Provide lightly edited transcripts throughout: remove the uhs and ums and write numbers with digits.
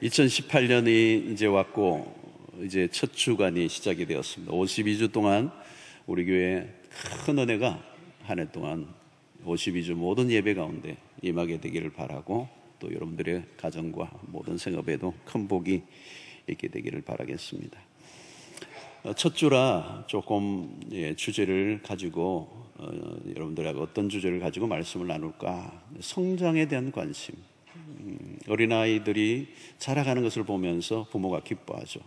2018년이 이제 왔고 이제 첫 주간이 시작이 되었습니다. 52주 동안 우리 교회 큰 은혜가 한 해 동안 52주 모든 예배 가운데 임하게 되기를 바라고, 또 여러분들의 가정과 모든 생업에도 큰 복이 있게 되기를 바라겠습니다. 첫 주라 조금 주제를 가지고 여러분들하고 어떤 주제를 가지고 말씀을 나눌까? 성장에 대한 관심. 어린아이들이 자라가는 것을 보면서 부모가 기뻐하죠.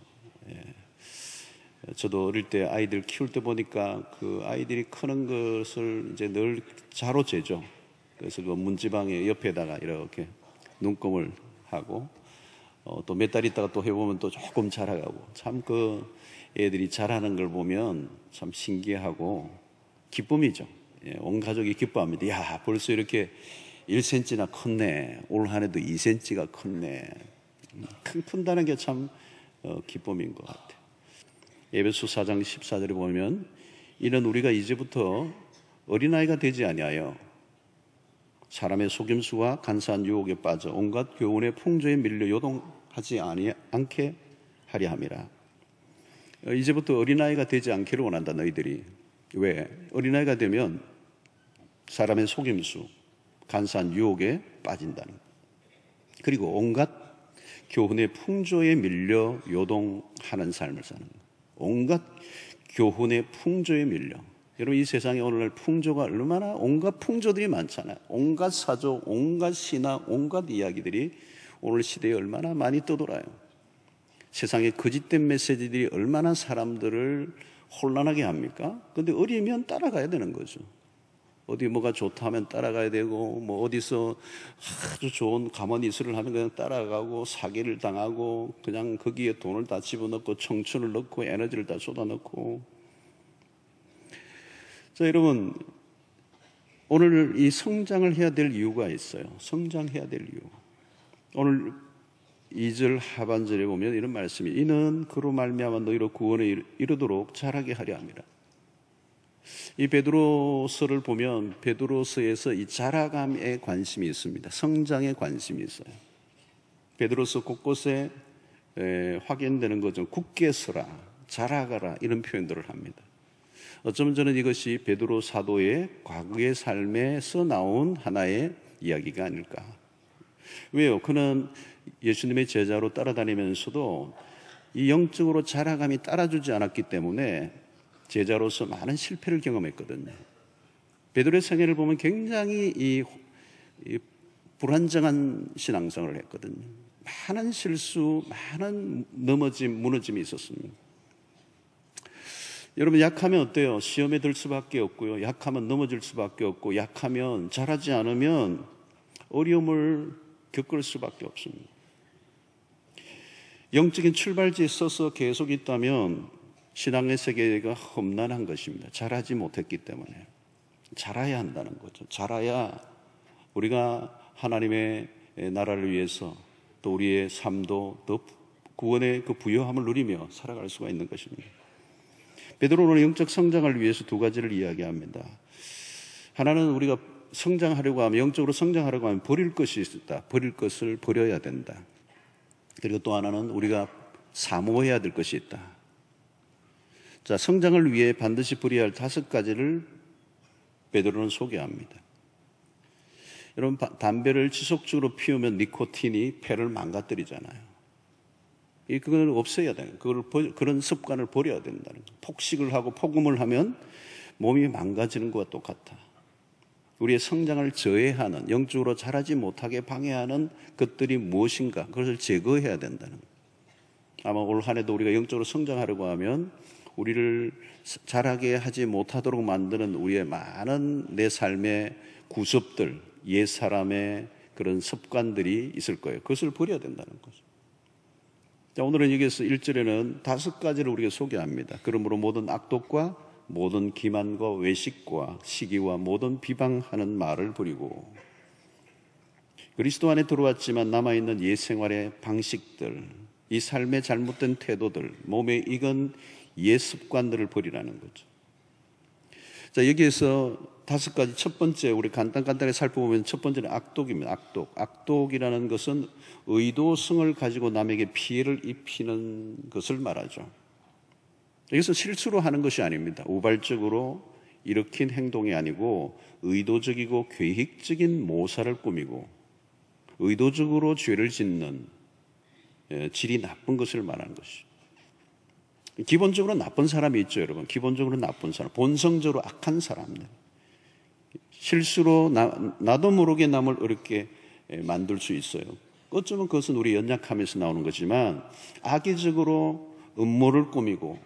저도 어릴 때 아이들 키울 때 보니까 그 아이들이 크는 것을 이제 늘 자로 재죠. 그래서 그 문지방에 옆에다가 이렇게 눈금을 하고 또 몇 달 있다가 또 해보면 또 조금 자라가고, 참 그 애들이 자라는 걸 보면 참 신기하고 기쁨이죠. 온 가족이 기뻐합니다. 야, 벌써 이렇게 1cm나 컸네. 올 한 해도 2cm가 컸네. 큰다는 게 참 기쁨인 것 같아요. 에베소 4장 14절에 보면, 이는 우리가 이제부터 어린아이가 되지 아니하여 사람의 속임수와 간사한 유혹에 빠져 온갖 교훈의 풍조에 밀려 요동하지 않게 하려 함이라. 이제부터 어린아이가 되지 않기를 원한다, 너희들이. 왜? 어린아이가 되면 사람의 속임수, 간사한 유혹에 빠진다는 것. 그리고 온갖 교훈의 풍조에 밀려 요동하는 삶을 사는 것. 온갖 교훈의 풍조에 밀려. 여러분, 이 세상에 오늘날 풍조가 얼마나 온갖 풍조들이 많잖아요. 온갖 사조, 온갖 신화, 온갖 이야기들이 오늘 시대에 얼마나 많이 떠돌아요. 세상에 거짓된 메시지들이 얼마나 사람들을 혼란하게 합니까? 근데 어리면 따라가야 되는 거죠. 어디 뭐가 좋다 하면 따라가야 되고, 뭐 어디서 아주 좋은 가머니스를 하면 그냥 따라가고, 사기를 당하고, 그냥 거기에 돈을 다 집어넣고, 청춘을 넣고, 에너지를 다 쏟아넣고. 자, 여러분, 오늘 이 성장을 해야 될 이유가 있어요. 성장해야 될 이유. 오늘 2절 하반절에 보면 이런 말씀이, 이는 그로 말미암아 너희로 구원에 이르도록 자라게 하려 함이라. 이 베드로서를 보면 베드로서에서 이 자라감에 관심이 있습니다. 성장에 관심이 있어요. 베드로서 곳곳에 확인되는 거죠. 굳게 서라, 자라가라, 이런 표현들을 합니다. 어쩌면 저는 이것이 베드로 사도의 과거의 삶에서 나온 하나의 이야기가 아닐까. 왜요? 그는 예수님의 제자로 따라다니면서도 이 영적으로 자라감이 따라주지 않았기 때문에 제자로서 많은 실패를 경험했거든요. 베드로의 생애를 보면 굉장히 이 불안정한 신앙생활을 했거든요. 많은 실수, 많은 넘어짐, 무너짐이 있었습니다. 여러분, 약하면 어때요? 시험에 들 수밖에 없고요. 약하면 넘어질 수밖에 없고, 약하면 자라지 않으면 어려움을 겪을 수밖에 없습니다. 영적인 출발지에 서서 계속 있다면 신앙의 세계가 험난한 것입니다. 자라지 못했기 때문에. 자라야 한다는 거죠. 자라야 우리가 하나님의 나라를 위해서 또 우리의 삶도 더 구원의 그 부요함을 누리며 살아갈 수가 있는 것입니다. 베드로는 영적 성장을 위해서 두 가지를 이야기합니다. 하나는 우리가 성장하려고 하면, 영적으로 성장하려고 하면 버릴 것이 있다. 버릴 것을 버려야 된다. 그리고 또 하나는 우리가 사모해야 될 것이 있다. 자, 성장을 위해 반드시 버려야 할 5가지를 베드로는 소개합니다. 여러분, 담배를 지속적으로 피우면 니코틴이 폐를 망가뜨리잖아요. 그걸 없애야 돼요. 그런 습관을 버려야 된다는 거예요. 폭식을 하고 폭음을 하면 몸이 망가지는 것과 똑같아. 우리의 성장을 저해하는, 영적으로 자라지 못하게 방해하는 것들이 무엇인가, 그것을 제거해야 된다는 거예요. 아마 올 한 해도 우리가 영적으로 성장하려고 하면 우리를 자라게 하지 못하도록 만드는 우리의 많은 내 삶의 구습들, 옛사람의 그런 습관들이 있을 거예요. 그것을 버려야 된다는 거죠. 자, 오늘은 여기서 1절에는 5가지를 우리가 소개합니다. 그러므로 모든 악독과 모든 기만과 외식과 시기와 모든 비방하는 말을 버리고, 그리스도 안에 들어왔지만 남아있는 옛 생활의 방식들, 이 삶의 잘못된 태도들, 몸에 익은 옛 습관들을 버리라는 거죠. 자, 여기에서 다섯 가지. 첫 번째, 우리 간단하게 살펴보면 첫 번째는 악독입니다. 악독이라는 것은 의도성을 가지고 남에게 피해를 입히는 것을 말하죠. 이것은 실수로 하는 것이 아닙니다. 우발적으로 일으킨 행동이 아니고 의도적이고 계획적인 모사를 꾸미고 의도적으로 죄를 짓는 질이 나쁜 것을 말하는 것이죠. 기본적으로 나쁜 사람이 있죠, 여러분. 기본적으로 나쁜 사람, 본성적으로 악한 사람들. 실수로 나도 모르게 남을 어렵게 만들 수 있어요. 어쩌면 그것은 우리 연약함에서 나오는 거지만 악의적으로 음모를 꾸미고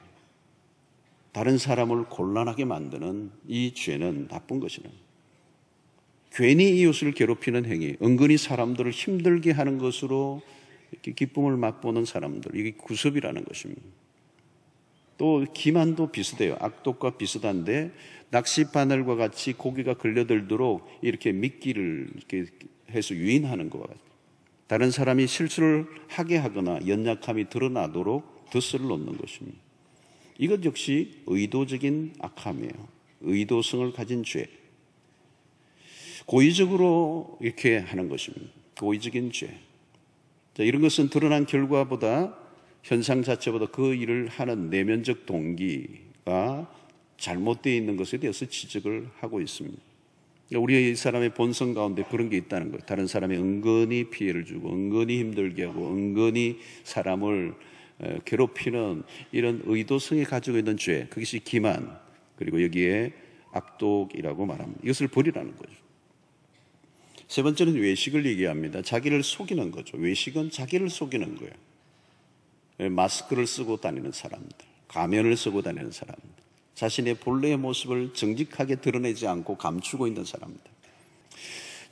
다른 사람을 곤란하게 만드는 이 죄는 나쁜 것이는, 괜히 이웃을 괴롭히는 행위, 은근히 사람들을 힘들게 하는 것으로 이렇게 기쁨을 맛보는 사람들, 이게 구습이라는 것입니다. 또 기만도 비슷해요. 악독과 비슷한데 낚시 바늘과 같이 고기가 걸려들도록 이렇게 미끼를 이렇게 해서 유인하는 것과 같아요. 다른 사람이 실수를 하게 하거나 연약함이 드러나도록 덫을 놓는 것입니다. 이것 역시 의도적인 악함이에요. 의도성을 가진 죄. 고의적으로 이렇게 하는 것입니다. 고의적인 죄. 자, 이런 것은 드러난 결과보다, 현상 자체보다 그 일을 하는 내면적 동기가 잘못되어 있는 것에 대해서 지적을 하고 있습니다. 우리 사람의 본성 가운데 그런 게 있다는 거예요. 다른 사람이 은근히 피해를 주고 은근히 힘들게 하고 은근히 사람을 괴롭히는 이런 의도성이 가지고 있는 죄, 그것이 기만, 그리고 여기에 악독이라고 말합니다. 이것을 버리라는 거죠. 세 번째는 외식을 얘기합니다. 자기를 속이는 거죠. 외식은 자기를 속이는 거예요. 마스크를 쓰고 다니는 사람들, 가면을 쓰고 다니는 사람들, 자신의 본래의 모습을 정직하게 드러내지 않고 감추고 있는 사람들,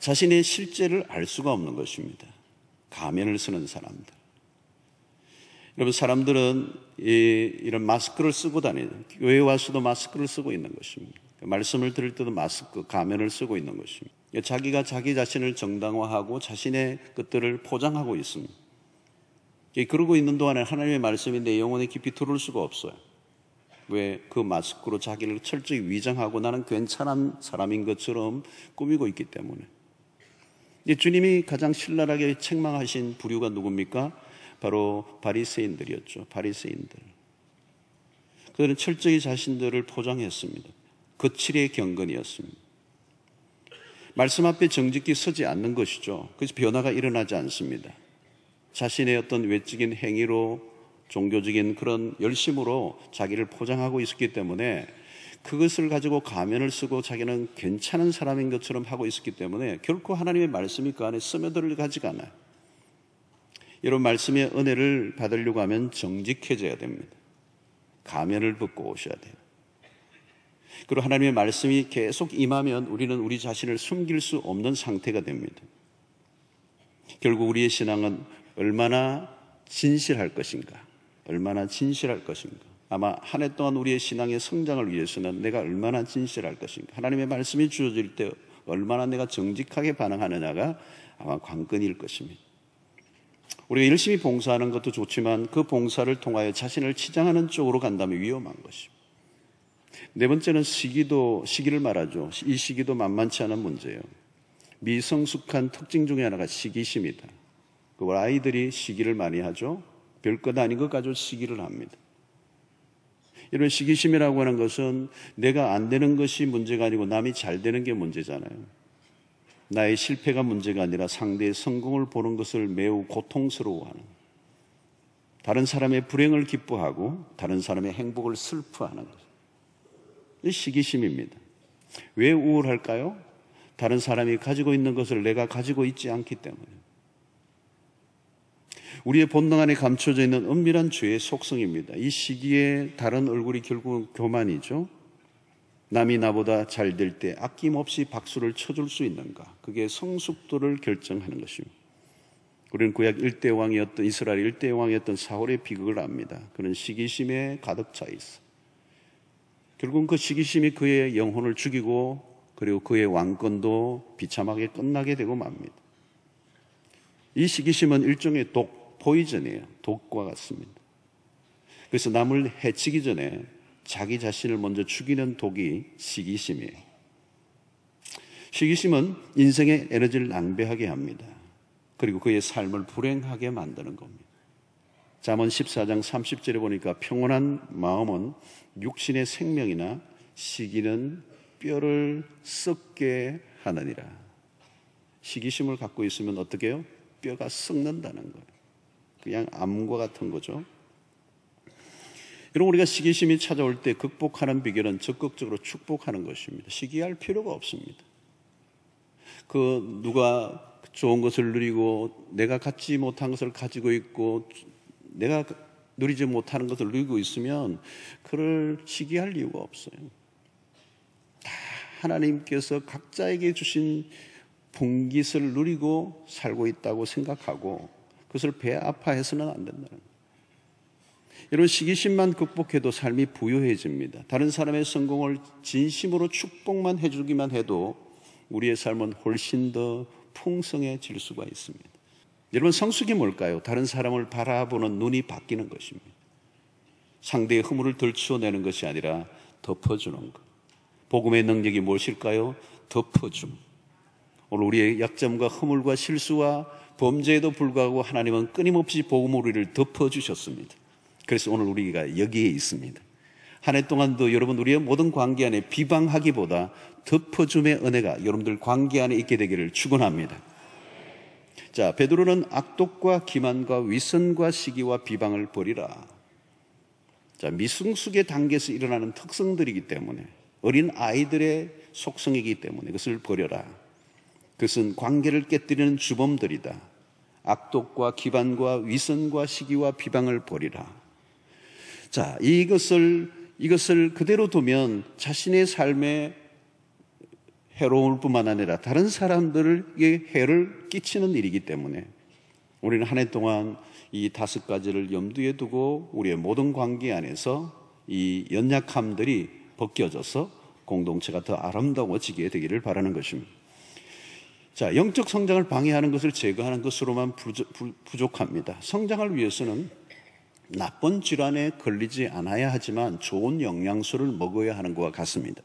자신의 실제를 알 수가 없는 것입니다. 가면을 쓰는 사람들. 여러분, 사람들은 이런 마스크를 쓰고 다니는, 교회에 와서도 마스크를 쓰고 있는 것입니다. 말씀을 들을 때도 마스크, 가면을 쓰고 있는 것입니다. 자기가 자기 자신을 정당화하고 자신의 것들을 포장하고 있습니다. 그러고 있는 동안에 하나님의 말씀이 내 영혼에 깊이 들어올 수가 없어요. 왜? 그 마스크로 자기를 철저히 위장하고 나는 괜찮은 사람인 것처럼 꾸미고 있기 때문에. 주님이 가장 신랄하게 책망하신 부류가 누굽니까? 바로 바리새인들이었죠. 바리새인들. 그들은 철저히 자신들을 포장했습니다. 거칠의 경건이었습니다. 말씀 앞에 정직히 서지 않는 것이죠. 그래서 변화가 일어나지 않습니다. 자신의 어떤 외적인 행위로, 종교적인 그런 열심으로 자기를 포장하고 있었기 때문에, 그것을 가지고 가면을 쓰고 자기는 괜찮은 사람인 것처럼 하고 있었기 때문에 결코 하나님의 말씀이 그 안에 스며들을 가지가 않아요. 이런 말씀의 은혜를 받으려고 하면 정직해져야 됩니다. 가면을 벗고 오셔야 돼요. 그리고 하나님의 말씀이 계속 임하면 우리는 우리 자신을 숨길 수 없는 상태가 됩니다. 결국 우리의 신앙은 얼마나 진실할 것인가, 얼마나 진실할 것인가. 아마 한 해 동안 우리의 신앙의 성장을 위해서는 내가 얼마나 진실할 것인가, 하나님의 말씀이 주어질 때 얼마나 내가 정직하게 반응하느냐가 아마 관건일 것입니다. 우리가 열심히 봉사하는 것도 좋지만 그 봉사를 통하여 자신을 치장하는 쪽으로 간다면 위험한 것입니다. 네 번째는 시기를 말하죠. 이 시기도 만만치 않은 문제예요. 미성숙한 특징 중에 하나가 시기심이다. 그 아이들이 시기를 많이 하죠. 별것 아닌 것 가지고 시기를 합니다. 이런 시기심이라고 하는 것은 내가 안 되는 것이 문제가 아니고 남이 잘 되는 게 문제잖아요. 나의 실패가 문제가 아니라 상대의 성공을 보는 것을 매우 고통스러워하는, 다른 사람의 불행을 기뻐하고 다른 사람의 행복을 슬퍼하는 것. 이 시기심입니다. 왜 우울할까요? 다른 사람이 가지고 있는 것을 내가 가지고 있지 않기 때문에. 우리의 본능 안에 감춰져 있는 은밀한 죄의 속성입니다. 이 시기에 다른 얼굴이 결국은 교만이죠. 남이 나보다 잘 될 때 아낌없이 박수를 쳐줄 수 있는가, 그게 성숙도를 결정하는 것입니다. 우리는 구약 이스라엘 1대 왕이었던 사울의 비극을 압니다. 그는 시기심에 가득 차 있어. 결국은 그 시기심이 그의 영혼을 죽이고 그리고 그의 왕권도 비참하게 끝나게 되고 맙니다. 이 시기심은 일종의 포이즌이에요. 독과 같습니다. 그래서 남을 해치기 전에 자기 자신을 먼저 죽이는 독이 시기심이에요. 시기심은 인생의 에너지를 낭비하게 합니다. 그리고 그의 삶을 불행하게 만드는 겁니다. 잠언 14장 30절에 보니까 평온한 마음은 육신의 생명이나 시기는 뼈를 썩게 하느니라. 시기심을 갖고 있으면 어떻게 해요? 뼈가 썩는다는 거예요. 그냥 암과 같은 거죠. 여러분, 우리가 시기심이 찾아올 때 극복하는 비결은 적극적으로 축복하는 것입니다. 시기할 필요가 없습니다. 누가 좋은 것을 누리고 내가 갖지 못한 것을 가지고 있고 내가 누리지 못하는 것을 누리고 있으면 그를 시기할 이유가 없어요. 다 하나님께서 각자에게 주신 본깃을 누리고 살고 있다고 생각하고 그것을 배아파해서는 안 된다는 거예요. 여러분, 시기심만 극복해도 삶이 부유해집니다. 다른 사람의 성공을 진심으로 축복만 해주기만 해도 우리의 삶은 훨씬 더 풍성해질 수가 있습니다. 여러분, 성숙이 뭘까요? 다른 사람을 바라보는 눈이 바뀌는 것입니다. 상대의 허물을 덜치워내는 것이 아니라 덮어주는 것. 복음의 능력이 무엇일까요? 덮어줌. 오늘 우리의 약점과 허물과 실수와 범죄에도 불구하고 하나님은 끊임없이 복음으로 우리를 덮어주셨습니다. 그래서 오늘 우리가 여기에 있습니다. 한 해 동안도 여러분 우리의 모든 관계 안에 비방하기보다 덮어줌의 은혜가 여러분들 관계 안에 있게 되기를 축원합니다. 자, 베드로는 악독과 기만과 위선과 시기와 비방을 버리라. 자, 미성숙의 단계에서 일어나는 특성들이기 때문에 어린 아이들의 속성이기 때문에 그것을 버려라. 그것은 관계를 깨뜨리는 주범들이다. 악독과 기반과 위선과 시기와 비방을 버리라. 자, 이것을 그대로 두면 자신의 삶에 해로울 뿐만 아니라 다른 사람들에게 해를 끼치는 일이기 때문에 우리는 한 해 동안 이 5가지를 염두에 두고 우리의 모든 관계 안에서 이 연약함들이 벗겨져서 공동체가 더 아름다워지게 되기를 바라는 것입니다. 자, 영적 성장을 방해하는 것을 제거하는 것으로만 부족합니다. 성장을 위해서는 나쁜 질환에 걸리지 않아야 하지만 좋은 영양소를 먹어야 하는 것과 같습니다.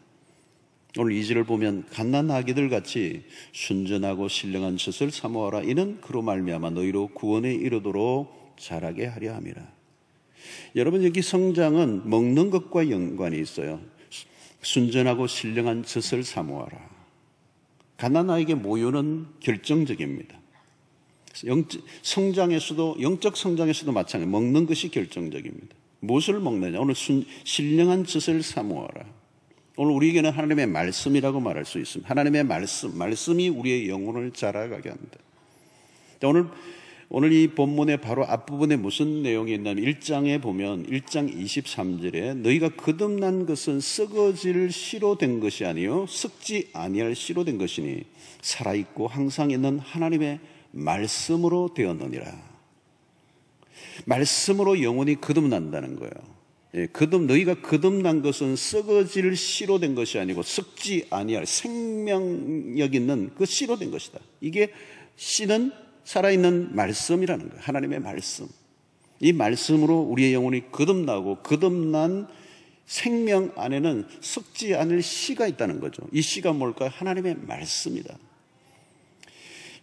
오늘 2절을 보면 갓난아기들 같이 순전하고 신령한 젖을 사모하라. 이는 그로 말미암아 너희로 구원에 이르도록 자라게 하려 함이라. 여러분, 여기 성장은 먹는 것과 연관이 있어요. 순전하고 신령한 젖을 사모하라. 갓난아이에게 모유는 결정적입니다. 영적 성장에서도 마찬가지로 먹는 것이 결정적입니다. 무엇을 먹느냐? 오늘 신령한 젖을 사모하라. 오늘 우리에게는 하나님의 말씀이라고 말할 수 있습니다. 하나님의 말씀이 우리의 영혼을 자라가게 합니다. 오늘 이 본문의 바로 앞부분에 무슨 내용이 있냐면 1장에 보면 1장 23절에 너희가 거듭난 것은 썩어질 씨로 된 것이 아니요 썩지 아니할 씨로 된 것이니 살아있고 항상 있는 하나님의 말씀으로 되었느니라. 말씀으로 영혼이 거듭난다는 거예요. 너희가 거듭난 것은 썩어질 씨로 된 것이 아니고 썩지 아니할 생명력 있는 그 씨로 된 것이다. 이게 씨는 살아있는 말씀이라는 거예요. 하나님의 말씀. 이 말씀으로 우리의 영혼이 거듭나고 거듭난 생명 안에는 썩지 않을 씨가 있다는 거죠. 이 씨가 뭘까요? 하나님의 말씀이다.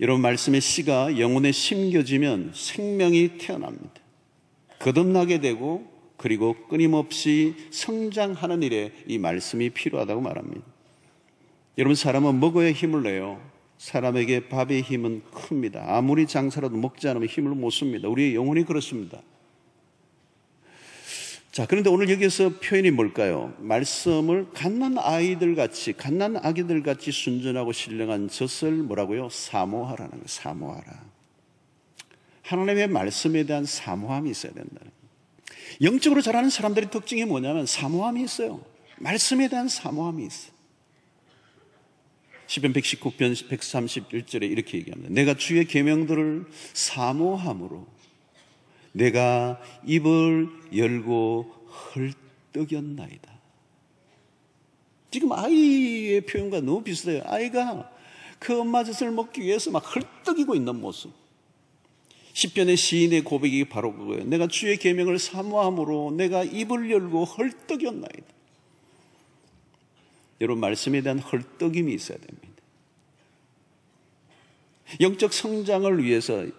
여러분, 말씀의 씨가 영혼에 심겨지면 생명이 태어납니다. 거듭나게 되고 그리고 끊임없이 성장하는 일에 이 말씀이 필요하다고 말합니다. 여러분, 사람은 먹어야 힘을 내요. 사람에게 밥의 힘은 큽니다. 아무리 장사라도 먹지 않으면 힘을 못 씁니다. 우리의 영혼이 그렇습니다. 자, 그런데 오늘 여기서 표현이 뭘까요? 말씀을 갓난 아기들 같이 순전하고 신령한 젖을 뭐라고요? 사모하라는 거예요. 사모하라. 하나님의 말씀에 대한 사모함이 있어야 된다는 거예요. 영적으로 자라는 사람들의 특징이 뭐냐면 사모함이 있어요. 말씀에 대한 사모함이 있어요. 시편 119편 131절에 이렇게 얘기합니다. 내가 주의 계명들을 사모함으로 내가 입을 열고 헐떡였나이다. 지금 아이의 표현과 너무 비슷해요. 아이가 그 엄마 젖을 먹기 위해서 막 헐떡이고 있는 모습. 시편의 시인의 고백이 바로 그거예요. 내가 주의 계명을 사모함으로 내가 입을 열고 헐떡였나이다. 여러분, 말씀에 대한 헐떡임이 있어야 됩니다. 영적 성장을 위해서는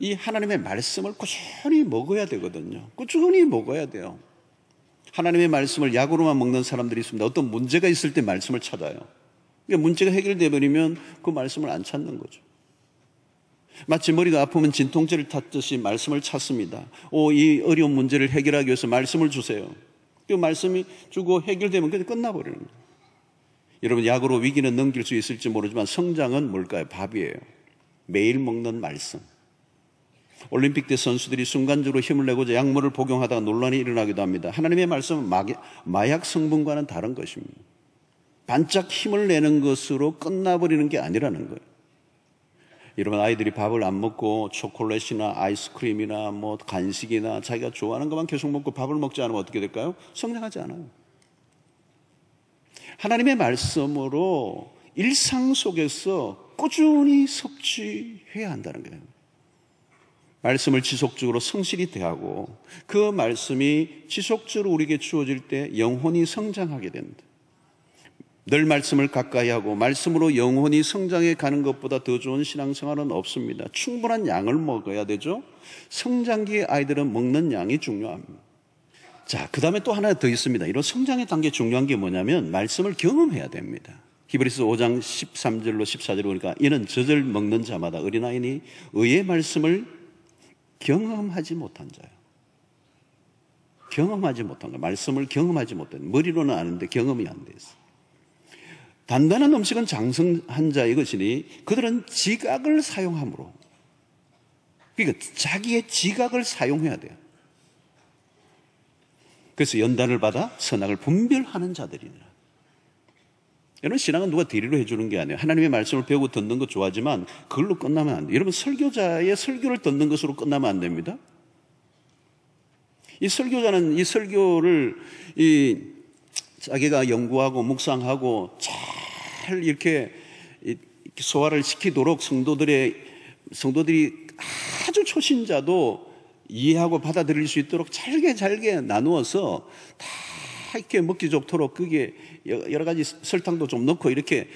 이 하나님의 말씀을 꾸준히 먹어야 되거든요. 꾸준히 먹어야 돼요. 하나님의 말씀을 약으로만 먹는 사람들이 있습니다. 어떤 문제가 있을 때 말씀을 찾아요. 그러니까 문제가 해결돼 버리면 그 말씀을 안 찾는 거죠. 마치 머리가 아프면 진통제를 찾듯이 말씀을 찾습니다. 이 어려운 문제를 해결하기 위해서 말씀을 주세요. 그 말씀이 주고 해결되면 그냥 끝나버리는 거예요. 여러분, 약으로 위기는 넘길 수 있을지 모르지만 성장은 뭘까요? 밥이에요. 매일 먹는 말씀. 올림픽 때 선수들이 순간적으로 힘을 내고자 약물을 복용하다가 논란이 일어나기도 합니다. 하나님의 말씀은 마약 성분과는 다른 것입니다. 반짝 힘을 내는 것으로 끝나버리는 게 아니라는 거예요. 여러분, 아이들이 밥을 안 먹고 초콜릿이나 아이스크림이나 뭐 간식이나 자기가 좋아하는 것만 계속 먹고 밥을 먹지 않으면 어떻게 될까요? 성장하지 않아요. 하나님의 말씀으로 일상 속에서 꾸준히 섭취해야 한다는 거예요. 말씀을 지속적으로 성실히 대하고 그 말씀이 지속적으로 우리에게 주어질 때 영혼이 성장하게 됩니다. 늘 말씀을 가까이 하고 말씀으로 영혼이 성장해 가는 것보다 더 좋은 신앙생활은 없습니다. 충분한 양을 먹어야 되죠. 성장기의 아이들은 먹는 양이 중요합니다. 자, 그 다음에 또 하나 더 있습니다. 이런 성장의 단계 중요한 게 뭐냐면 말씀을 경험해야 됩니다. 히브리서 5장 13절로 14절을 보니까 이는 젖을 먹는 자마다 어린아이니 의의 말씀을 경험하지 못한 자예요. 경험하지 못한 거예요. 말씀을 경험하지 못한, 머리로는 아는데 경험이 안 돼 있어요. 단단한 음식은 장성한 자의 것이니 그들은 지각을 사용함으로, 그러니까 자기의 지각을 사용해야 돼요. 그래서 연단을 받아 선악을 분별하는 자들이니라. 여러분, 신앙은 누가 대리로 해주는 게 아니에요. 하나님의 말씀을 배우고 듣는 거 좋아하지만 그걸로 끝나면 안 돼요. 여러분, 설교자의 설교를 듣는 것으로 끝나면 안 됩니다. 이 설교자는 이 설교를 자기가 연구하고 묵상하고 잘 이렇게 소화를 시키도록 성도들이 아주 초신자도 이해하고 받아들일 수 있도록 잘게 나누어서 다 이렇게 먹기 좋도록 그게 여러 가지 설탕도 좀 넣고 이렇게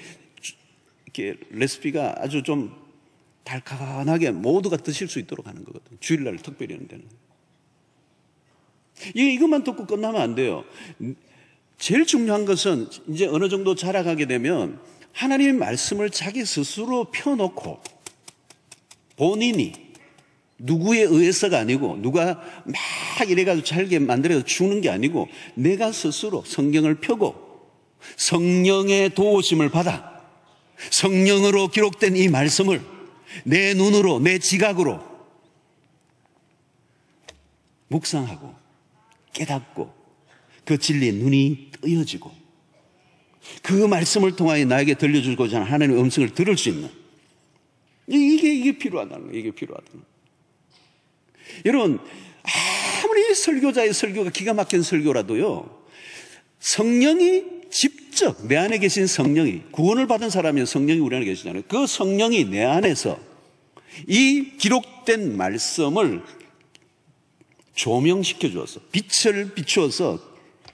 레시피가 아주 좀 달큰하게 모두가 드실 수 있도록 하는 거거든요. 주일날 특별히 하는 데는. 이것만 듣고 끝나면 안 돼요. 제일 중요한 것은 이제 어느 정도 자라가게 되면 하나님의 말씀을 자기 스스로 펴놓고 본인이 누구에 의해서가 아니고 누가 막 이래가지고 잘게 만들어서 주는 게 아니고 내가 스스로 성경을 펴고 성령의 도우심을 받아 성령으로 기록된 이 말씀을 내 눈으로 내 지각으로 묵상하고 깨닫고 그 진리에 눈이 뜨여지고 그 말씀을 통하여 나에게 들려주고자 하는 하나님의 음성을 들을 수 있는 이게 필요하다는 거예요. 이게 필요하다는 거예요. 여러분, 아무리 설교자의 설교가 기가 막힌 설교라도요, 성령이 직접 내 안에 계신 성령이, 구원을 받은 사람이면 성령이 우리 안에 계시잖아요. 그 성령이 내 안에서 이 기록된 말씀을 조명시켜 주어서 빛을 비추어서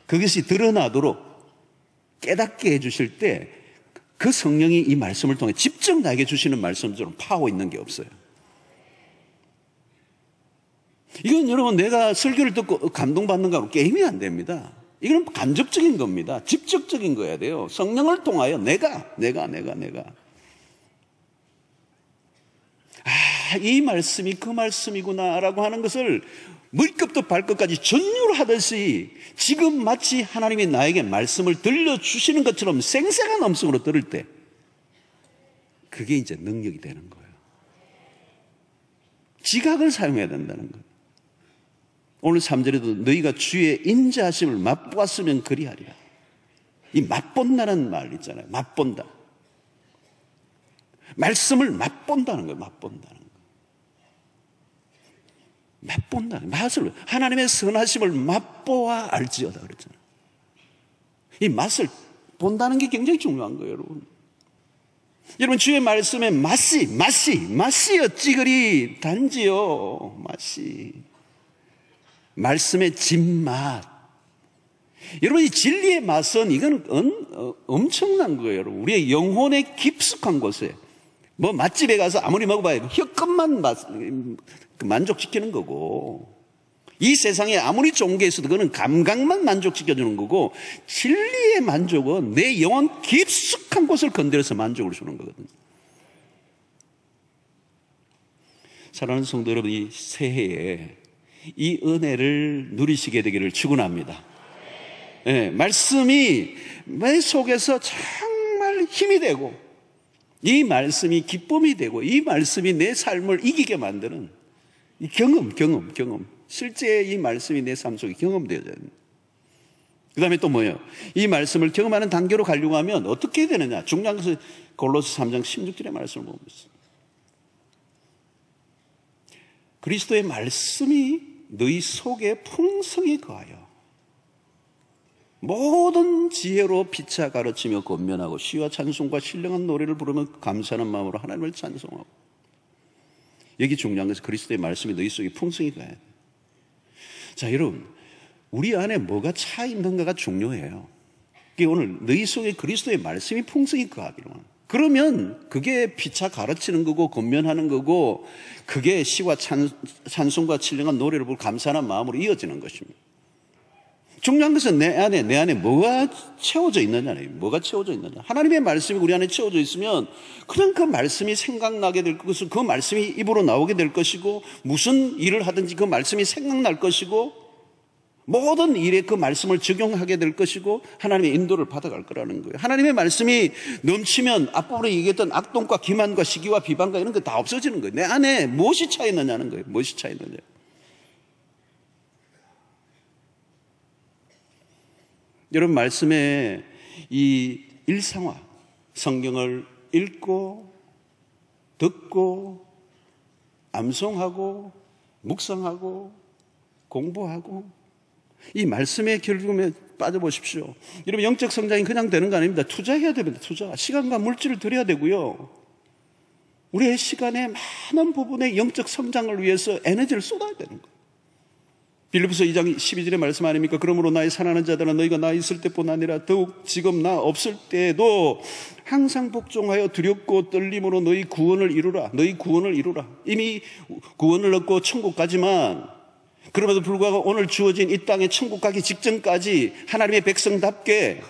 그것이 드러나도록 깨닫게 해주실 때 그 성령이 이 말씀을 통해 직접 나에게 주시는 말씀처럼 파워 있는 게 없어요. 이건 여러분, 내가 설교를 듣고 감동받는 거하고 게임이 안 됩니다. 이건 간접적인 겁니다. 직접적인 거야 돼요. 성령을 통하여 내가 이 말씀이 그 말씀이구나라고 하는 것을 머리끝부터 발끝까지 전율하듯이 지금 마치 하나님이 나에게 말씀을 들려주시는 것처럼 생생한 음성으로 들을 때 그게 이제 능력이 되는 거예요. 지각을 사용해야 된다는 거예요. 오늘 3절에도 너희가 주의 인자하심을 맛보았으면 그리하리라. 이 맛본다는 말 있잖아요. 맛본다. 말씀을 맛본다는 거예요. 맛본다는 거예요. 맛본다는 맛을, 하나님의 선하심을 맛보아 알지어다 그랬잖아요. 이 맛을 본다는 게 굉장히 중요한 거예요, 여러분. 여러분, 주의 말씀에 맛이 어찌 그리 단지요. 맛이 말씀의 진맛. 여러분, 이 진리의 맛은 이건 엄청난 거예요, 여러분. 우리의 영혼의 깊숙한 곳에 뭐 맛집에 가서 아무리 먹어봐야 혀끝만 만족시키는 거고, 이 세상에 아무리 좋은 게 있어도 그거는 감각만 만족시켜주는 거고, 진리의 만족은 내 영혼 깊숙한 곳을 건드려서 만족을 주는 거거든요. 사랑하는 성도 여러분, 이 새해에 이 은혜를 누리시게 되기를 축원합니다. 네, 말씀이 내 속에서 정말 힘이 되고, 이 말씀이 기쁨이 되고, 이 말씀이 내 삶을 이기게 만드는 이 경험. 실제 이 말씀이 내 삶 속에 경험되어져야 됩니다. 그 다음에 또 뭐예요? 이 말씀을 경험하는 단계로 가려고 하면 어떻게 해야 되느냐? 중요한 것은 골로새 3장 16절의 말씀을 보고 있습니다. 그리스도의 말씀이 너희 속에 풍성히 거하여 모든 지혜로 피차 가르치며 권면하고 시와 찬송과 신령한 노래를 부르며 감사하는 마음으로 하나님을 찬송하고. 여기 중요한 것은 그리스도의 말씀이 너희 속에 풍성히 거해야 돼요. 자, 여러분, 우리 안에 뭐가 차 있는가가 중요해요. 그게 오늘 너희 속에 그리스도의 말씀이 풍성히 거하기로 합니다. 그러면 그게 피차 가르치는 거고 권면하는 거고, 그게 시와 찬송과 신령한 노래를 부르고 감사하는 마음으로 이어지는 것입니다. 중요한 것은 내 안에 뭐가 채워져 있느냐예요. 뭐가 채워져 있느냐. 하나님의 말씀이 우리 안에 채워져 있으면 그냥 그 말씀이 생각나게 될 것이고, 그 말씀이 입으로 나오게 될 것이고, 무슨 일을 하든지 그 말씀이 생각날 것이고, 모든 일에 그 말씀을 적용하게 될 것이고, 하나님의 인도를 받아갈 거라는 거예요. 하나님의 말씀이 넘치면 앞부분에 얘기했던 악동과 기만과 시기와 비방과 이런 거 다 없어지는 거예요. 내 안에 무엇이 차 있느냐는 거예요. 무엇이 차 있느냐. 여러분, 말씀의 이 일상화, 성경을 읽고 듣고 암송하고 묵상하고 공부하고, 이 말씀의 결국에 빠져보십시오. 여러분, 영적 성장이 그냥 되는 거 아닙니다. 투자해야 됩니다. 투자. 시간과 물질을 들여야 되고요. 우리의 시간의 많은 부분의 영적 성장을 위해서 에너지를 쏟아야 되는 거예요. 빌립보서 2장 12절의 말씀 아닙니까? 그러므로 나의 사랑하는 자들아, 너희가 나 있을 때뿐 아니라 더욱 지금 나 없을 때에도 항상 복종하여 두렵고 떨림으로 너희 구원을 이루라. 너희 구원을 이루라. 이미 구원을 얻고 천국 가지만, 그럼에도 불구하고 오늘 주어진 이 땅에 천국 가기 직전까지 하나님의 백성답게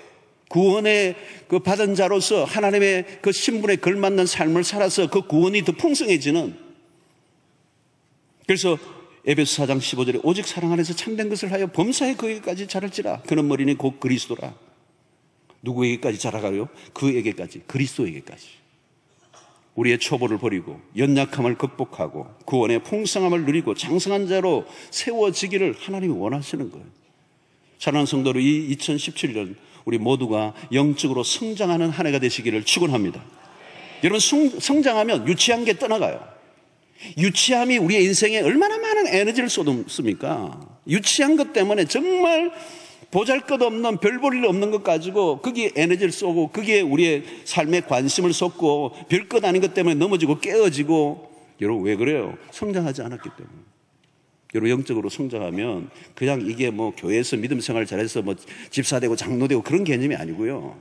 구원의 그 받은 자로서 하나님의 그 신분에 걸맞는 삶을 살아서 그 구원이 더 풍성해지는. 그래서 에베소 4장 15절에 오직 사랑 안에서 참된 것을 하여 범사에 그에게까지 자랄지라. 그는 머리는 곧 그리스도라. 누구에게까지 자라가요? 그에게까지, 그리스도에게까지. 우리의 초보를 버리고 연약함을 극복하고 구원의 풍성함을 누리고 장성한 자로 세워지기를 하나님이 원하시는 거예요. 사랑하는 성도로 이 2017년 우리 모두가 영적으로 성장하는 한 해가 되시기를 축원합니다. 여러분, 성장하면 유치한 게 떠나가요. 유치함이 우리의 인생에 얼마나 많은 에너지를 쏟습니까? 유치한 것 때문에 정말 보잘것없는 별 볼 일 없는 것 가지고 거기에 에너지를 쏘고, 거기에 우리의 삶에 관심을 쏟고, 별것 아닌 것 때문에 넘어지고 깨어지고. 여러분, 왜 그래요? 성장하지 않았기 때문에. 여러분, 영적으로 성장하면 그냥 이게 뭐 교회에서 믿음 생활 잘해서 뭐 집사되고 장로되고 그런 개념이 아니고요.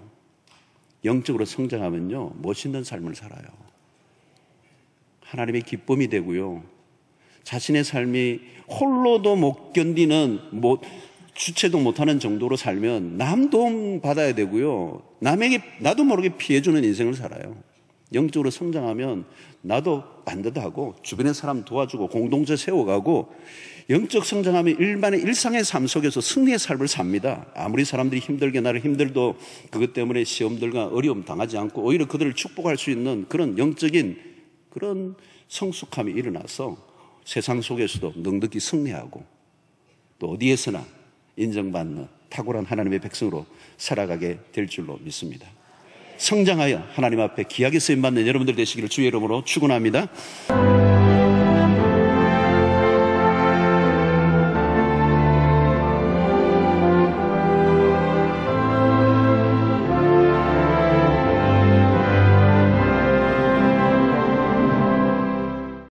영적으로 성장하면요, 멋있는 삶을 살아요. 하나님의 기쁨이 되고요, 자신의 삶이 홀로도 못 견디는, 주체도 못하는 정도로 살면 남 도움 받아야 되고요, 남에게 나도 모르게 피해주는 인생을 살아요. 영적으로 성장하면 나도 반듯하고 주변의 사람 도와주고 공동체 세워가고, 영적 성장하면 일반의 일상의 삶 속에서 승리의 삶을 삽니다. 아무리 사람들이 힘들게 나를 힘들도 그것 때문에 시험들과 어려움 당하지 않고 오히려 그들을 축복할 수 있는 그런 영적인 그런 성숙함이 일어나서 세상 속에서도 넉넉히 승리하고 또 어디에서나 인정받는 탁월한 하나님의 백성으로 살아가게 될 줄로 믿습니다. 성장하여 하나님 앞에 귀하게 쓰임받는 여러분들 되시기를 주의 이름으로 축원합니다.